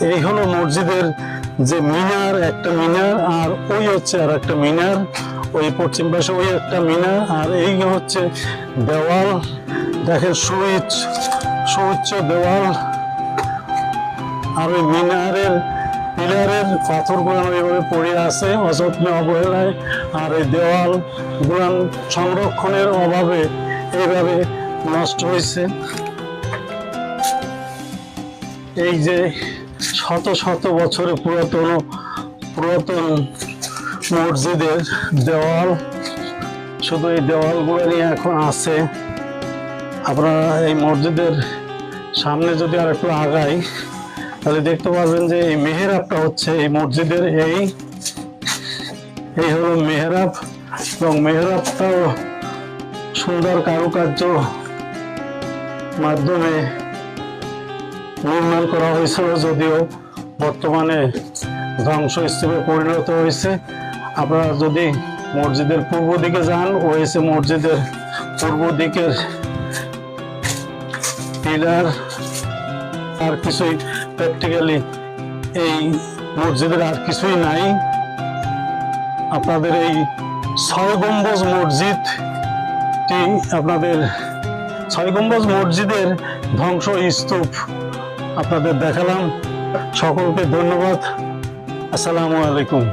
এই হলো মসজিদের যে মিনার, একটা মিনার, আর ওই হচ্ছে আর একটা মিনার, ওই পশ্চিম পাশে ওই একটা মিনার, আর এই হচ্ছে দেওয়াল। দেখেন সুউচ্চ দেওয়াল, আর ওই মিনারের পিলারের পাথরগুলো এইভাবে পড়ে আছে অযত্নে অবহেলায়, আর এই দেওয়াল গুলান সংরক্ষণের অভাবে এইভাবে নষ্ট হয়েছে। এই যে শত শত বছরের পুরাতন মসজিদের দেওয়াল, শুধু এই দেওয়ালগুলো নিয়ে এখন আছে। আপনারা এই মসজিদের সামনে যদি আর একটু আগাই তাহলে দেখতে পাবেন যে এই মেহরাবটা হচ্ছে এই মসজিদের, এই হলো মেহরাব, এবং মেহরাবটাও সুন্দর কারুকার্য মাধ্যমে নির্মাণ করা হয়েছিল, যদিও বর্তমানে ধ্বংসস্তূপে পরিণত হয়েছে। আপনারা যদি মসজিদের পূর্ব দিকে যান, হয়েছে মসজিদের পূর্ব দিকের পিলার, আর কিছুই প্র্যাকটিক্যালি এই মসজিদের আর কিছুই নাই। আপনাদের এই 6 গম্বুজ মসজিদটি, আপনাদের 6 গম্বুজ মসজিদের ধ্বংস স্তূপ আপনাদের দেখালাম। সকলকে ধন্যবাদ। আসসালামু আলাইকুম।